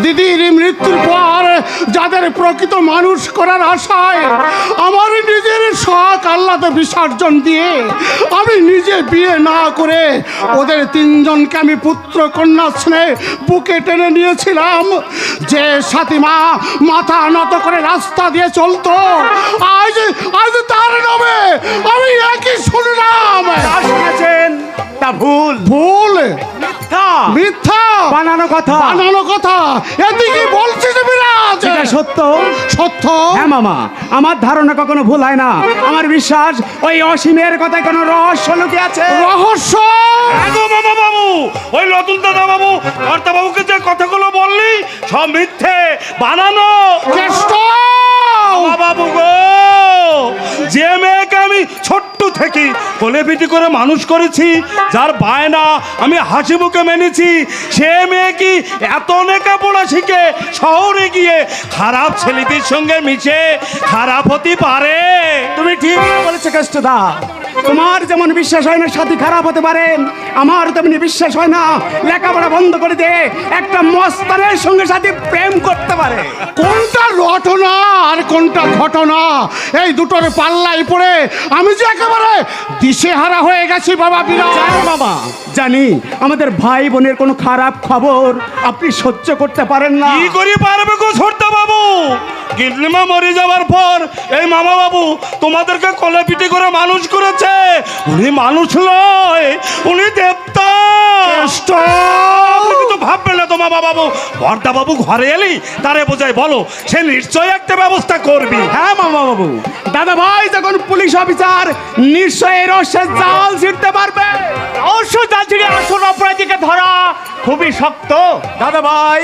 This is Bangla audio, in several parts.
দিদির মৃত্যুর পর যাদের প্রকৃত মানুষ করার আশায় আমার নিজের শখ আহ্লাদে বিসর্জন দিয়ে আমি নিজে বিয়ে না করে ওদের তিনজনকে আমি পুত্র কন্যা স্নেহে বুকে টেনে নিয়েছিলাম, যে সাথীমা মাথা নত করে রাস্তা দিয়ে চলতো, আজ আজ তার নামে আমি একই শুনলাম। শুনেছেন তা ভুল, ভুল, মিথ্যা, মিথ্যা, বানানো কথা, বানানো কথা। এদিকে বলছিস বিরাজ, এটা সত্য। সত্য। হ্যাঁ মামা, আমার ধারণা কখনো ভুল হয় না। আমার বিশ্বাস ওই অসীমের কথায় কোনো রহস্য লুকিয়ে আছে। রহস্য? আগো মামা বাবু, ওই নতুন দাদা বাবু কর্তা বাবুকে যে কথাগুলো বললি সব মিথ্যে বানানো। চেষ্টা মামা বাবু গো, যে মেয়েকে আমি ছোট্ট থেকে কোলে পিটি করে মানুষ করেছি, যার বায়না আমি হাসি মুখে মেনেছি, সে মেয়ে কি এত লেখাপড়া শিখে শহরে গিয়ে খারাপ ছেলেদের সঙ্গে মিশে খারাপ হতে পারে? তুমি ঠিক বলেছো কেষ্টদা। তোমার যেমন বিশ্বাস হয় না সাথী খারাপ হতে পারে, আমার তেমনি বিশ্বাস হয় না লেখাপড়া বন্ধ করে দিয়ে একটা মস্তানের সঙ্গে সাথী প্রেম করতে পারে। কোনটা রটনা আর কোনটা ঘটনা, এই দুটোর পাল্লাই পড়ে আমি যে একেবারে দিশেহারা হয়ে গেছি বাবা বিরাজ। জানি মামা, জানি আমাদের ভাই বোনের কোনো খারাপ খবর আপনি সহ্য করতে পারেন না। কি করি পারবে গো ছোট্ট বাবু? গিন্নিমা মরে যাওয়ার পর এই মামা বাবু তোমাদেরকে কোলে পিটি করে মানুষ করেছে। উনি মানুষ নয়, উনি দেবতা। তুমি তো ভাববে না তো মামা বাবু, বর্দা বাবু ঘরে এলি তারে বোঝাই বলো, সে নিশ্চয়ই একটা ব্যবস্থা করবি। হ্যাঁ মামা বাবু, দাদা ভাই যখন পুলিশ অফিসার নিশ্চয়ই রহস্যের জাল ছিঁড়তে পারবে। অবশ্যই জাল ছিঁড়ে আসল অপরাধীকে ধরা খুবই শক্ত। দাদা ভাই,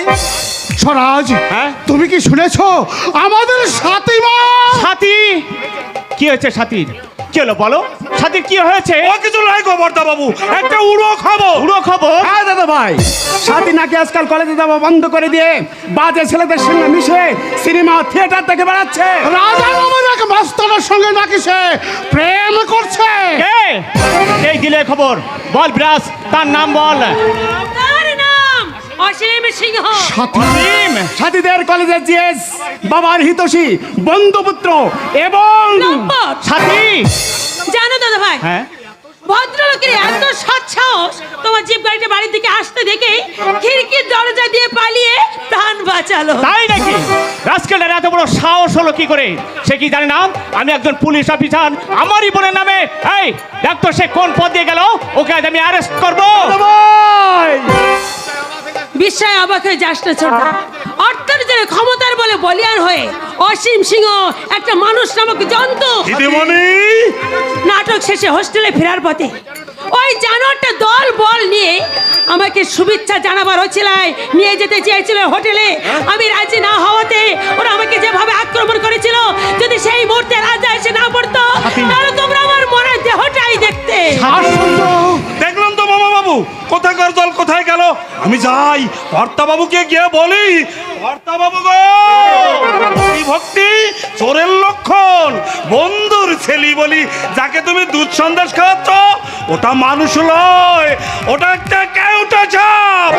স্বরাজ, হ্যাঁ? তুমি কি শুনেছো আমাদের সাথীমা? সাথী কি হয়েছে? সাথীর কি হলো বলো? সাথীর কি হয়েছে? ও কিছু নাই গো বর্দা বাবু, একটা উড়ো খাবো। পুরো খবর। হ্যাঁ দাদা ভাই, সাথী নাকি আজকাল কলেজে যাওয়া বন্ধ করে দিয়ে বাজে ছেলেদের সঙ্গে মিশে সিনেমা থিয়েটার দেখে বেড়াচ্ছে। রাজা নামের এক মাস্টারের সঙ্গে নাকি সে প্রেম করছে। কে এই দিলে খবর? বল বিরাজ, তার নাম বল। তার নাম অসীম সিংহ। অসীম। সাথীদের কলেজের জিএস, বাবার হিতৈষী, বন্ধুপুত্র এবং নম্বর। সাথী। জানো দাদা ভাই, হ্যাঁ? ভদ্রলোকের এত সৎসাহস, তোমার জিপ গাড়িটা বাড়ির দিকে আসতে দেখেই খিড়কির দরজা দিয়ে পালিয়ে প্রাণ বাঁচালো। তাই নাকি? রাজকেলের এত বড় সাহস হলো কি করে? সে কি জানে না আমি একজন পুলিশ অফিসার? আমারই বোনের নামে এই ডাক্তার, সে কোন পদ দিয়ে গেল? ওকে আজ আমি অ্যারেস্ট করবো। বিস্ময় অবাক হয়ে যাস না ছোট। অর্থের জন্য ক্ষমতার বলে বলিয়ান হয়ে অসীম সিংহ একটা মানুষ নামক জন্তু দিদিমণি, নাটক শেষে হোস্টেলে ফেরার পথে ওই জানোয়ারটা দল বল নিয়ে আমাকে শুভেচ্ছা জানাবার ওছিলায় নিয়ে যেতে চেয়েছিল হোটেলে। আমি রাজি না হওয়াতে ওরা আমাকে যেভাবে আক্রমণ করেছিল, যদি সেই মুহূর্তে রাজা এসে না পড়তো তাহলে তোমরা আমার মনের দেহটাই দেখতে। দেখলাম তো মামা বাবু, কোথাকার দল কোথায় গেল? আমি যাই কর্তা বাবুকে গিয়ে বলি, কর্তা বাবু গো, এই ভক্তি চোরের লক্ষণ। বন্ধুর ছেলি বলি যাকে তুমি দুধ সন্দেশ খাওয়াচ্ছ, ওটা মানুষ নয়, ওটা একটা কেউটা ছাপ।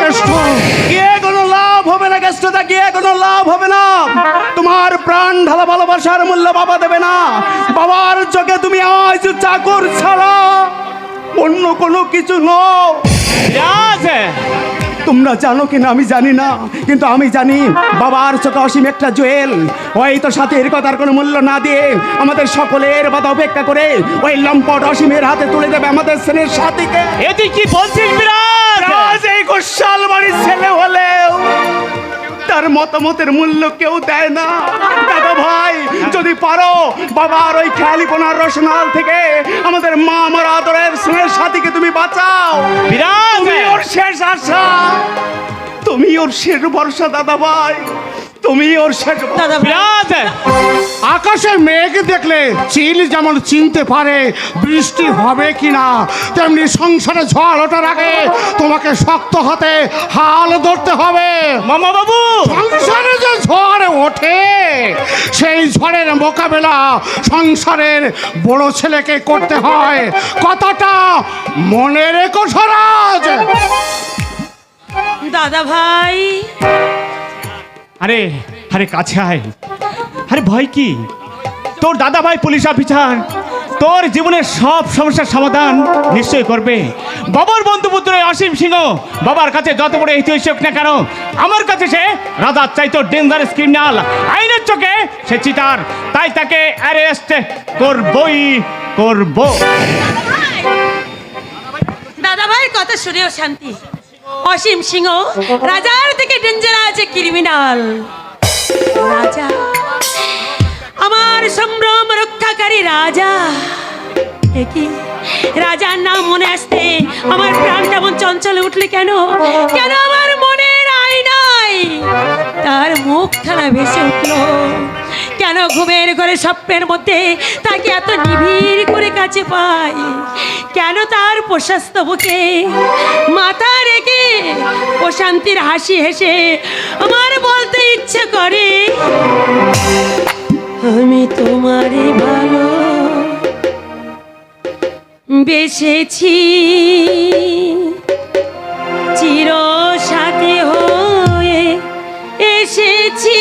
গিয়ে কোনো লাভ হবে না কেষ্টদা, গিয়ে কোনো লাভ হবে না। তোমার প্রাণ ঢালা ভালোবাসার মূল্য বাবা দেবে না। বাবার চোখে তুমি আজ চাকর ছাড়া অন্য কোনো কিছু নও। বিরাজ, তোমরা জানো কিনা আমি জানি না, কিন্তু আমি জানি বাবার চোখে অসীম একটা জুয়েল। ওই তো সাথীর কথার কোনো মূল্য না দিয়ে আমাদের সকলের বাধা উপেক্ষা করে ওই লম্পট অসীমের হাতে তুলে দেবে আমাদের ছেলের সাথীকে। এ তুই কি বলছিস বিরাজ? আজ এই গোস্বাল বাড়ির ছেলে হলেও তার মতামতের মূল্য কেউ দেয় না। দাদা ভাই, যদি পারো বাবার ওই খেয়ালিপনার রসনাল থেকে আমাদের মা আমার আদরের স্নেহের সাথীকে তুমি বাঁচাও। বিরাজ, তুমি ওর শেষ আশা, তুমি ওর শেষ ভরসা দাদা ভাই, তুমি ওর শেষ ভরসা। দাদা ভাই, বিরাজ, আকাশে মেঘ দেখলে চিল যেমন চিনতে পারে বৃষ্টি হবে কিনা, তেমনি সংসারে ঝড় ওঠার আগে তোমাকে শক্ত হাতে হাল ধরতে হবে। মামা বাবু, সংসারে যে ঝড় ওঠে সেই ঝড়ের মোকাবেলা সংসারের বড় ছেলেকে করতে হয়। কথাটা মনে রেখো স্বরাজ। দাদা ভাই, আরে আরে কাছে আয়। আরে ভয় কি? তোর দাদা ভাই পুলিশ অফিসার তোর জীবনের সব সমস্যার সমাধান নিশ্চয় করবে। বাবার বন্ধুপুত্র অসীম সিংহ বাবার কাছে যত বড় ইতিহাস হোক না কেন, আমার কাছে সে রাজার চাইতো ডেঞ্জারাস ক্রিমিনাল। আইনের চোখে সে চিটার, তাই তাকে অ্যারেস্ট করবই করব। দাদা ভাইয়ের কথা শুনেও শান্তি। অসীম সিংহ রাজার থেকে ডেঞ্জারাস ক্রিমিনাল। রাজা, আমার সম্ভ্রম রক্ষাকারী রাজা। কি রাজার নাম মনে আসতে আমার প্রাণটা মন চঞ্চলে উঠলে কেন? কেন আমার মনের আয়নায় তার মুখখানা ভেসে উঠল? কেন ঘুমের ঘরে স্বপ্নের মধ্যে তাকে এত নিবিড় করে কাছে পাই? কেন তার প্রশস্ত বুকে মাথা রেখে প্রশান্তির হাসি হেসে আমার বলতে ইচ্ছে করে, আমি তোমারই ভালো বেসেছি, চির সাথী হয়ে এসেছি,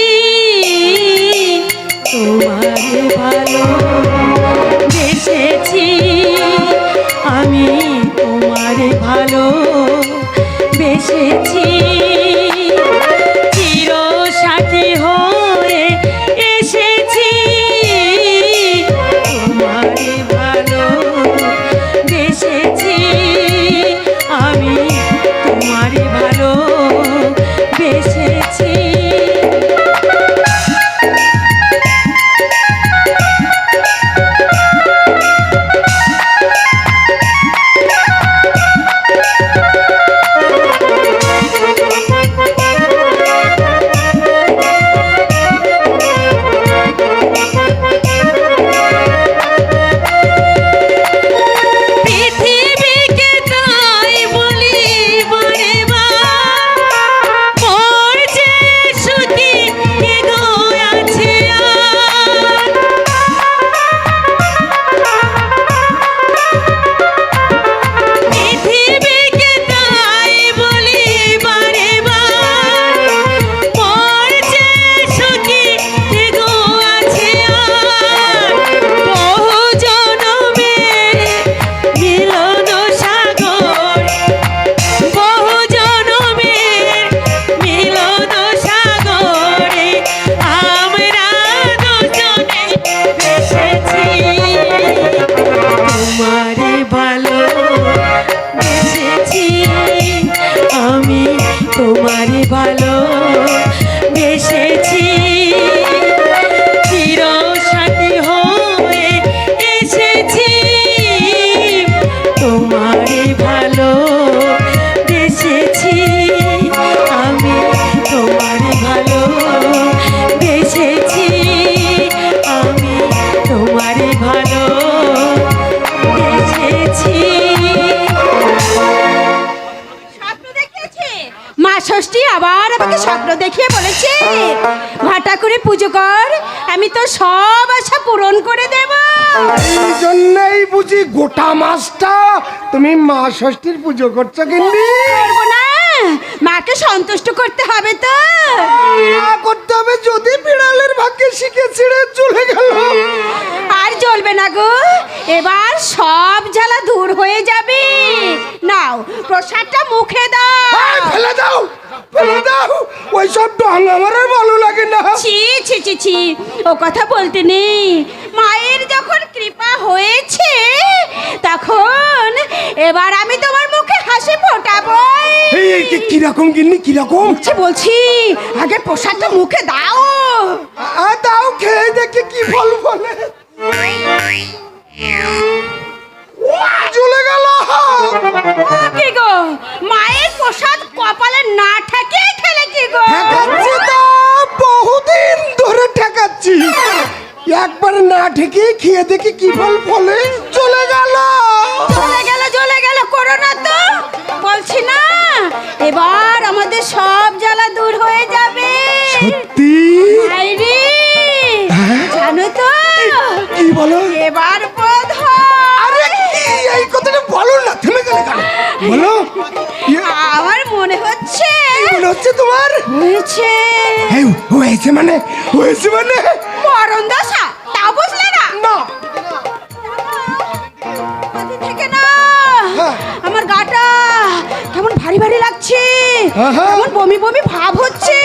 তোমারই ভালো বেসেছি, আমি তোমারই ভালো বেসেছি, চির সাথী হয়ে এসেছি, তোমারই ভালো বেসেছি, আমি তোমারই ভালো বেসেছি। পৃথিবীকে তাই বলি বারে বার, মোর যে সুখী কে গো আছে আর। পৃথিবীকে তাই বলি বারে বার, মোর যে সুখী কে গো আছে আর। বহু জনমের মিলন সাগর, বহু জনমের মিলন সাগরে আমরা দুজনে বেসেছি, তোমারে ভালো বেসেছি, আমি তোমারে ভালো বেসেছি, চির সাথী হয়ে এসেছি, তোমারে ভালো বেসেছি, আমি তোমারে ভালো বেসেছি, আমি তোমারে ভালো বেসেছি। স্বপ্ন দেখিয়েছে মা ষষ্ঠী, আবার আমাকে স্বপ্ন দেখিয়ে বলেছে ভাটা করে পুজো কর, আমি তো সব আশা পূরণ করে দেব। এই জন্যই বুঝি গোটা মাসটা তুমি মা ষষ্ঠীর পুজো করছো গিন্নি? করবো না, মাকে সন্তুষ্ট করতে হবে তো। না করতে হবে যদি বিড়ালের ভাগ্যে শিখে ছিঁড়ে চলে গেল। আর চলবে না গো, এবার সব জ্বালা দূর হয়ে যাবে। নাও প্রসাদটা মুখে দাও। এই, ফেলে দাও, ফেলে দাও, ওই সব ঢং আমার আর ভালো লাগে না। ছি ছি ছি ছি, ও কথা বলতে নেই। মায়ের যখন কৃপা হয়েছে তখন এবার আমি তোমার মুখে হাসি ফোটাবো। এই কিরকম গিন্নি, কিরকম? বলছি আগে প্রসাদটা মুখে দাও। দাও, খেয়ে দেখে কি ফল বলে। চলে গেল। কি গো, মায়ের প্রসাদ কপালে না ঠেকে খেলে কি গো? ঠেকাচ্ছি তো, বহুদিন ধরে ঠেকাচ্ছি, একবার না ঠেকে খেয়ে দেখি কি ফল ফলে। চলে গেল। চলে গেল করো না তো, বলছি না এবার আমাদের সব জ্বালা দূর হয়ে যাবে। সত্যি? আইরি, জানো তো কি বলো? এবার বোধ আরে কি, এই কথাটা বলো না, থেমে গেলে কেন? বলো। আমার মনে হচ্ছে মনে হচ্ছে তোমার? হয়েছে এই, হয়েছে মানে? হয়েছে মানে? মরণ দশা, তা বুঝলে না? না। কদিন থেকে না হ্যাঁ। আমার গাটা কেমন ভারী ভারী লাগছে, আহা। কেমন বমি বমি ভাব হচ্ছে।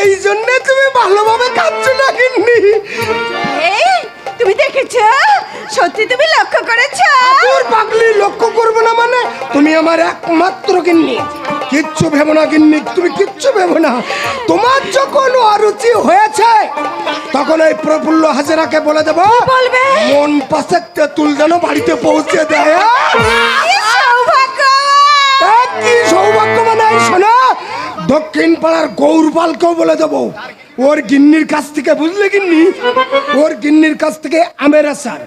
এই জন্য তুমি ভালোভাবে কাঁদছো না গিন্নি? এই তুমি দেখেছো? সত্যি তুমি লক্ষ্য করেছো? তোর পাগলি লক্ষ্য করবো না মানে? তুমি আমার একমাত্র গিন্নি, কিচ্ছু ভেবো না গিন্নি, তুমি কিচ্ছু ভেবো না। তোমার যখন অরুচি হয়েছে তখন ওই প্রফুল্ল হাজেরাকে বলে দেবো, বলবে? মন পাশে তেঁতুল যেন বাড়িতে পৌঁছে দেয়। কি সৌভাগ্য! কি সৌভাগ্য মানে? শোনা, দক্ষিণ পাড়ার গৌরপালকেও বলে দেবো ওর গিন্নির কাছ থেকে, বুঝলে গিন্নি, ওর গিন্নির কাছ থেকে আমের আচার,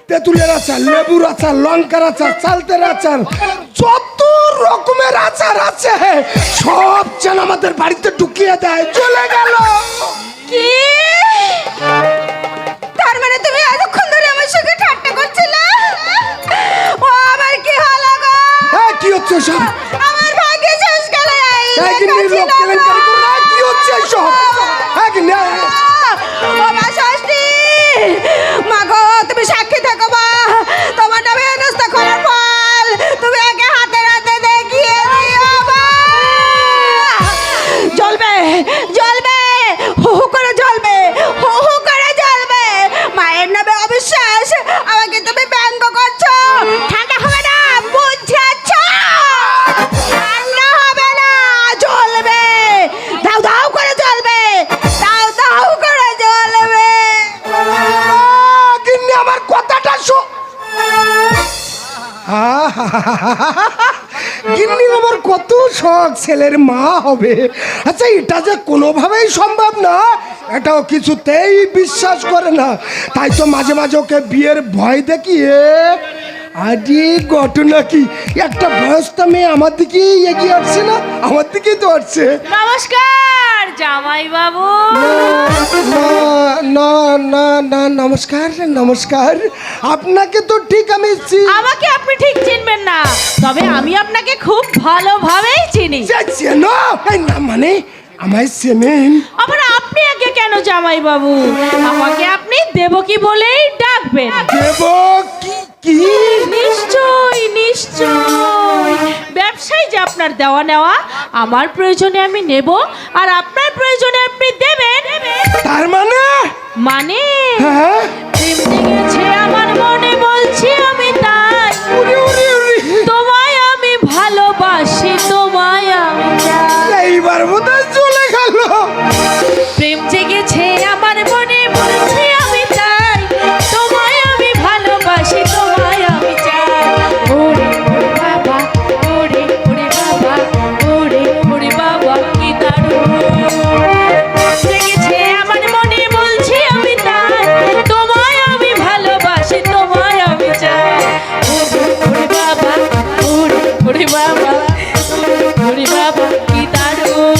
তেঁতুলের আচার, লেবুর আচার, লঙ্কার আচার, চালতের আচার, যত রকমের আচার আছে সব যেন আমাদের বাড়িতে ঢুকিয়ে দেয়। চলে গেল। কি? তার মানে তুমি এতক্ষণ ধরে আমার সঙ্গে ঠাট্টা করছিলে? ও আমার কি হলো গো? হ্যাঁ, কি হচ্ছে সব? আমার ভাগ্যে শেষ গেল এই এই গিন্নির লোক কেলেঙ্কারি করে না, কি হচ্ছে সব? হ্যাঁ গিন্নি, ও মা ষষ্ঠী, মা গো তুমি সাক্ষী থাকো মা, তোমার নামে হেনস্থা করার ফল তুমি একে হাতে হাতে দেখিয়ে দিও মা। জ্বলবে জ্বলবে, হু হু করে জ্বলবে, হু হু করে জ্বলবে। মায়ের নামে অবিশ্বাস, আমাকে তুমি ব্যঙ্গ করছো। ঠান্ডা হবে না, বুঝেছ? ঠান্ডা হবে না, জ্বলবে, দাও দাও করে জ্বলবে, দাও দাও করে জ্বলবে। গিন্নি আমার কথাটা শো। গিন্নি আমার কত শখ ছেলের মা হবে। আচ্ছা, এটা যে কোনোভাবেই সম্ভব না এটাও কিছুতেই বিশ্বাস করে না। তাই তো মাঝে মাঝে ওকে বিয়ের ভয় দেখিয়ে, আরে ঘটনা কি, একটা বয়স্ক মেয়ে আমার দিকেই এগিয়ে আসছে না, আমার দিকেই তো আসছে। নমস্কার জামাই বাবু। না না না না, নমস্কার নমস্কার। আপনাকে তো ঠিক আমি আমাকে আপনি ঠিক চিনবেন না, তবে আমি আপনাকে খুব ভালোভাবেই চিনি। চেনো? এই না মানে আমায় চেনেন? আবার আপনি আগে কেন জামাই বাবু? আমাকে আপনি দেবকী বলেই ডাকবেন। দেব কি? কি? নিশ্চয় নিশ্চয়, ব্যবসায় যে আপনার দেওয়া নেওয়া, আমার প্রয়োজনে আমি নেব আর আপনার প্রয়োজনে আপনি দেবেন। তার মানে? মানে হ্যাঁ, প্রেম জেগেছে আমার মনে, বলছি আমি তাই। উরি উরি উরি, তোমায় আমি ভালোবাসি, তোমায় আমি চাই। এইবার বোধহয় চলে গেল। প্রেম জেগেছে আমার মনে, বলছি আমি তাই। তোমায় আমি ভালোবাসি, তোমায় আমি চাই। ওরে ওরে বাবা, ওরে ওরে বাবা, ওরে ওরে বাবা কি দারুণ। প্রেম জেগেছে আমার মনে, বলছি আমি তাই। তোমায় আমি ভালোবাসি, তোমায় আমি চাই। ওরে ওরে বাবা, ওরে ওরে বাবা, ওরে বাবা কি দারুণ।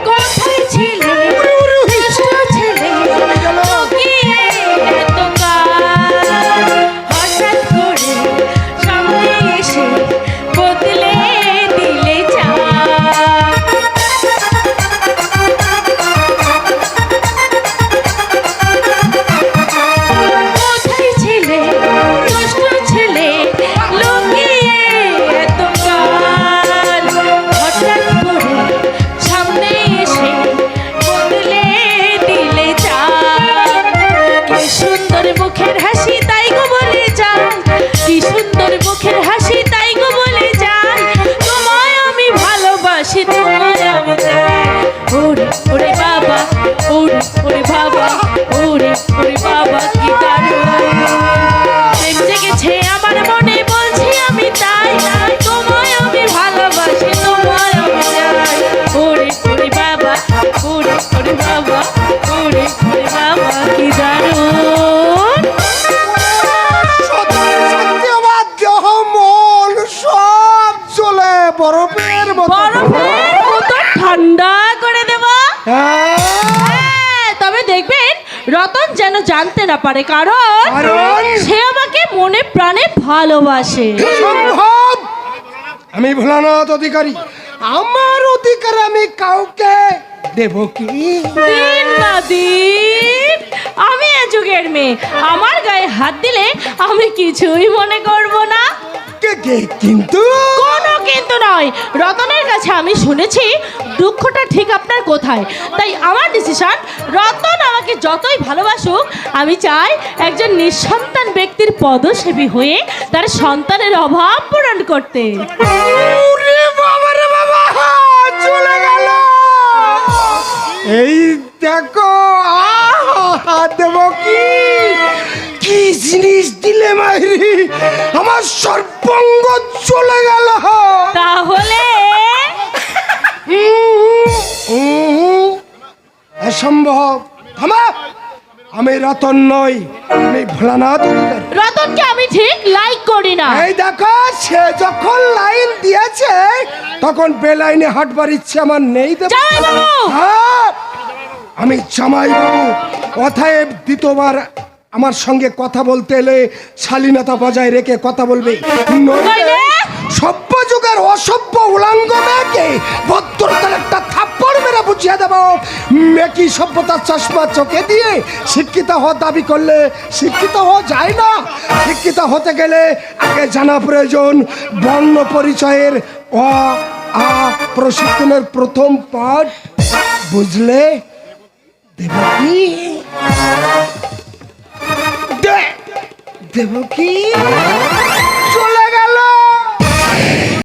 কোথায় ছিলে দুষ্ট ছেলে, লুকিয়ে এত কাল? হঠাৎ করে সামনে এসে বদলে দিলে চাল। কোথায় ছিলে দুষ্ট ছেলে, লুকিয়ে এত কাল? হঠাৎ করে সামনে এসে বদলে দিলে চাল। কি সুন্দর মুখের হাসি তাই গো বলে যান, কি সুন্দর মুখের হাসি তাই গো বলে যান। তোমায় আমি ভালোবাসি, তোমায় আমি চাই। ওরে ওরে বাবা, ওরে ওরে বাবা, ওরে ওরে বাবা কি দারুণ। প্রেম জেগেছে আমার মনে, বলছি আমি তাই। তোমায় মতো বরফের মতো ঠান্ডা করে দেব। হ্যাঁ, হ্যাঁ, তবে দেখবেন রতন যেন জানতে না পারে, কারণ কারণ? সে আমাকে মনে প্রাণে ভালোবাসে। সম্ভব। আমি ভোলানাথ অধিকারী, আমার অধিকার আমি কাউকে দেব কি? দিন না দিন, আমি এ যুগের মেয়ে, আমার গায়ে হাত দিলে আমি কিছুই মনে করব না। কিন্তু কোনো কিন্তু নয়, রতনের কাছে আমি শুনেছি দুঃখটা ঠিক আপনার কোথায়, তাই আমার ডিসিশন, রতন আমাকে যতই ভালোবাসুক, আমি চাই একজন নিঃসন্তান ব্যক্তির পদসেবী হয়ে তার সন্তানের অভাব পূরণ করতে। ওরে বাবা রে বাবা, চলে গেল। এই দেখো, দেব কি? কি জিনিস দিলে মাইরি, আমার সর্বঙ্গ চলে গেল। তাহলে অসম্ভব। থামা, আমি রতন নই, আমি ভোলানাথ অধিকারী। রতনকে আমি ঠিক লাইক করি না। এই দেখো, সে যখন লাইন দিয়েছে তখন বেলাইনে হাঁটবার ইচ্ছে আমার নেই। দেব জামাইবাবু! হ্যাঁ, আমি জামাই বাবু। অতএব দ্বিতীয়বার আমার সঙ্গে কথা বলতে এলে শালীনতা বজায় রেখে কথা বলবে, নইলে সভ্য যুগের অসভ্য উলাঙ্গ মেয়েকে ভদ্রতার একটা থাপ্পড় মেরে বুঝিয়ে দেব। মেকি সভ্যতার চশমা চোখে দিয়ে শিক্ষিত হওয়ার দাবি করলে শিক্ষিত হওয়া যায় না। শিক্ষিত হতে গেলে আগে জানা প্রয়োজন বর্ণ পরিচয়ের অ আ প্রশিক্ষণের প্রথম পাঠ। বুঝলে দেবকী? দেবকী